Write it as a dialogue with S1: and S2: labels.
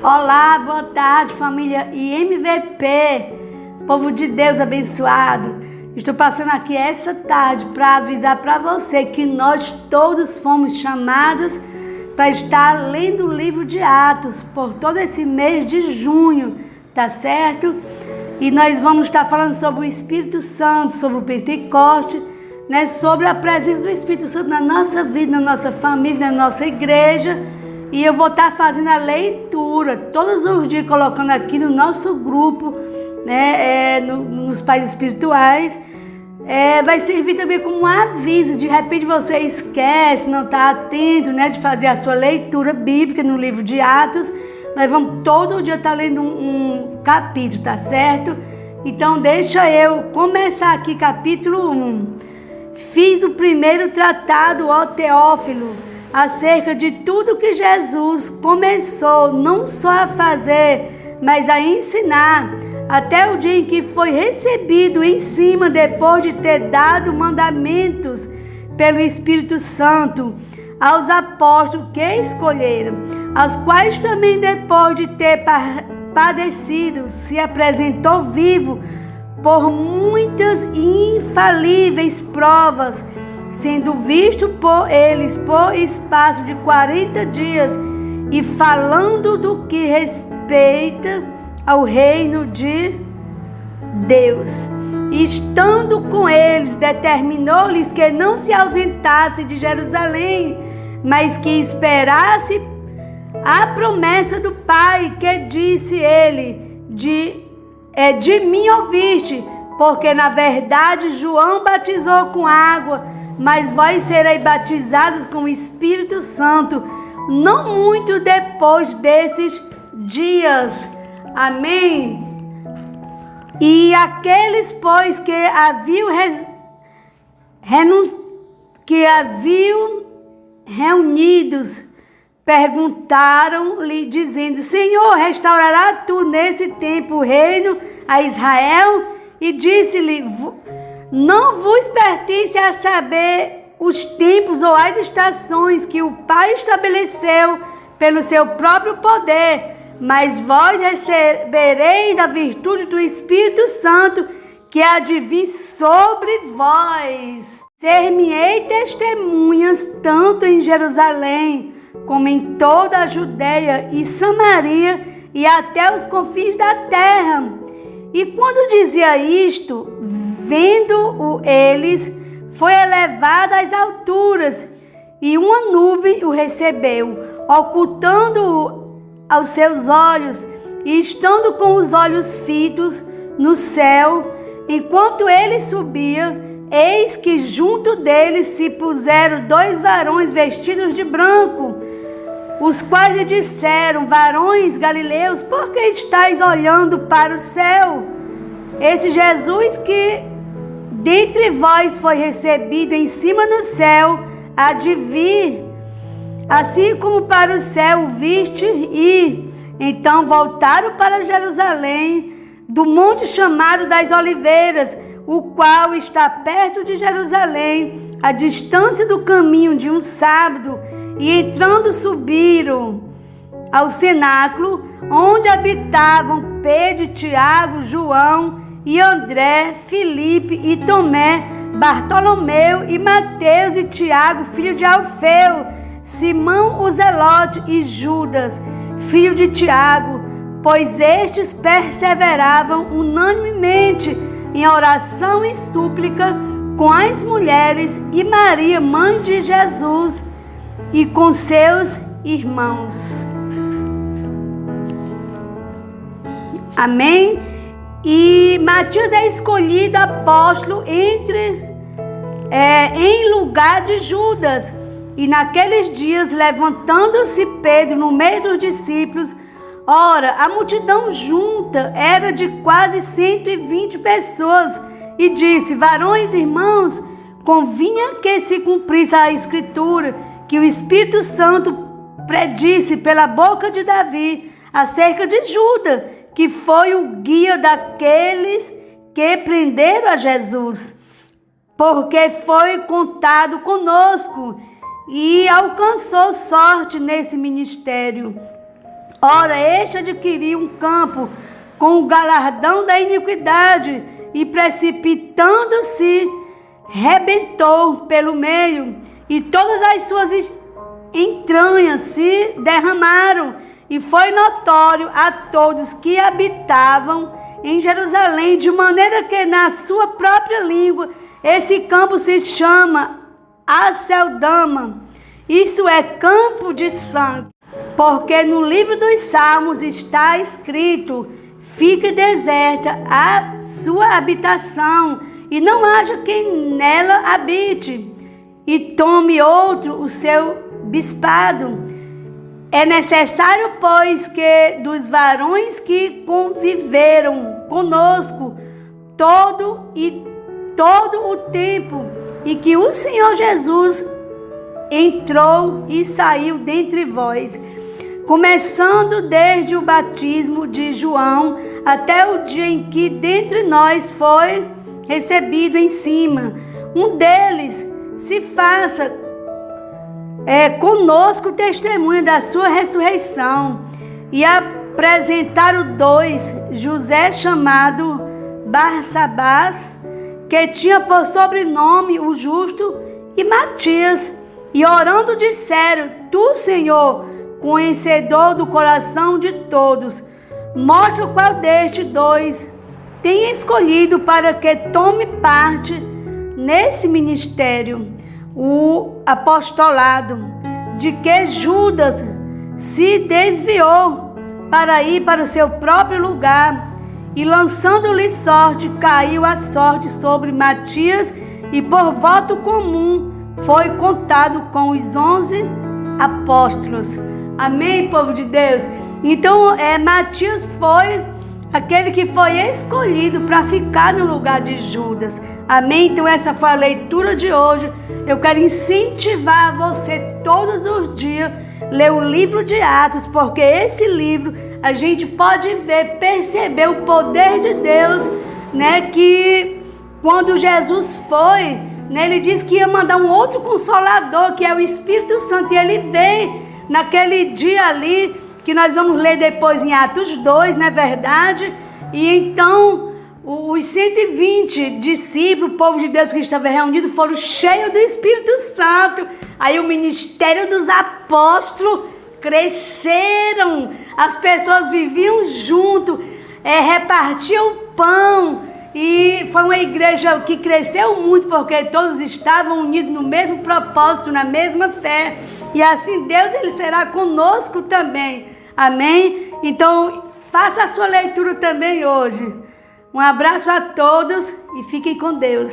S1: Olá, boa tarde, família IMVP, povo de Deus abençoado. Estou passando aqui essa tarde para avisar para você que nós todos fomos chamados para estar lendo o livro de Atos por todo esse mês de junho, tá certo? E nós vamos estar falando sobre o Espírito Santo, sobre o Pentecoste, né? Sobre a presença do Espírito Santo na nossa vida, na nossa família, na nossa igreja. E eu vou estar fazendo a leitura todos os dias, colocando aqui no nosso grupo, né, nos pais espirituais. Vai servir também como um aviso. De repente você esquece, não está atento, né, de fazer a sua leitura bíblica no livro de Atos. Nós vamos todo dia estar lendo um capítulo, tá certo? Então deixa eu começar aqui, capítulo 1. Fiz o primeiro tratado, ó Teófilo, acerca de tudo que Jesus começou não só a fazer, mas a ensinar, até o dia em que foi recebido em cima, depois de ter dado mandamentos pelo Espírito Santo aos apóstolos que escolheram, aos quais também, depois de ter padecido, se apresentou vivo por muitas infalíveis provas, sendo visto por eles por espaço de 40 dias, e falando do que respeita ao reino de Deus. E estando com eles, determinou-lhes que não se ausentasse de Jerusalém, mas que esperasse a promessa do Pai, que disse ele, de mim ouviste, porque na verdade João batizou com água, mas vós sereis batizados com o Espírito Santo, não muito depois desses dias. Amém? E aqueles, pois, que haviam reunidos, perguntaram-lhe, dizendo: Senhor, restaurará tu nesse tempo o reino a Israel? E disse-lhe: não vos pertence a saber os tempos ou as estações que o Pai estabeleceu pelo seu próprio poder, mas vós recebereis a virtude do Espírito Santo, que há de vir sobre vós. Ser-me-ei testemunhas tanto em Jerusalém, como em toda a Judeia e Samaria, e até os confins da terra. E quando dizia isto, vendo-o eles, foi elevado às alturas, e uma nuvem o recebeu, ocultando-o aos seus olhos, e estando com os olhos fitos no céu, enquanto ele subia, eis que junto dele se puseram 2 varões vestidos de branco, os quais lhe disseram: varões galileus, por que estáis olhando para o céu? Esse Jesus que dentre vós foi recebido em cima no céu, há de vir, assim como para o céu o viste ir. Então voltaram para Jerusalém, do monte chamado das Oliveiras, o qual está perto de Jerusalém, a distância do caminho de um sábado, e entrando subiram ao cenáculo, onde habitavam Pedro, Tiago, João e André, Filipe e Tomé, Bartolomeu e Mateus e Tiago, filho de Alfeu, Simão o Zelote e Judas, filho de Tiago, pois estes perseveravam unanimemente em oração e súplica com as mulheres e Maria, mãe de Jesus, e com seus irmãos. Amém? E Matias é escolhido apóstolo em lugar de Judas. E naqueles dias, levantando-se Pedro no meio dos discípulos, ora, a multidão junta era de quase 120 pessoas, e disse: varões, irmãos, convinha que se cumprisse a Escritura, que o Espírito Santo predisse pela boca de Davi acerca de Judas, que foi o guia daqueles que prenderam a Jesus, porque foi contado conosco e alcançou sorte nesse ministério. Ora, este adquiriu um campo com o galardão da iniquidade e, precipitando-se, rebentou pelo meio, e todas as suas entranhas se derramaram, e foi notório a todos que habitavam em Jerusalém, de maneira que na sua própria língua esse campo se chama Aceldama, isso é campo de sangue, porque no livro dos Salmos está escrito: fique deserta a sua habitação, e não haja quem nela habite, e tome outro o seu bispado. É necessário, pois, que dos varões que conviveram conosco todo o tempo, e que o Senhor Jesus entrou e saiu dentre vós, começando desde o batismo de João até o dia em que dentre nós foi recebido em cima. Um deles se faça conosco testemunha da sua ressurreição. E apresentaram dois, José chamado Barsabás, que tinha por sobrenome o Justo, e Matias, e orando disseram: tu, Senhor, conhecedor do coração de todos, mostra qual destes dois tem escolhido para que tome parte nesse ministério, o apostolado, de que Judas se desviou para ir para o seu próprio lugar, e lançando-lhe sorte, caiu a sorte sobre Matias, e por voto comum foi contado com os 11 apóstolos. Amém, povo de Deus? Então, Matias foi aquele que foi escolhido para ficar no lugar de Judas. Amém? Então essa foi a leitura de hoje. Eu quero incentivar você todos os dias ler o livro de Atos, porque esse livro a gente pode ver, perceber o poder de Deus, né? Que quando Jesus foi, né, ele disse que ia mandar um outro Consolador, que é o Espírito Santo, e ele veio naquele dia ali, que nós vamos ler depois em Atos 2, não é verdade? E então os 120 discípulos, o povo de Deus que estava reunido, foram cheios do Espírito Santo. Aí o ministério dos apóstolos cresceram, as pessoas viviam junto, repartiam o pão, e foi uma igreja que cresceu muito, porque todos estavam unidos no mesmo propósito, na mesma fé. E assim Deus, ele será conosco também. Amém? Então faça a sua leitura também hoje. Um abraço a todos e fiquem com Deus.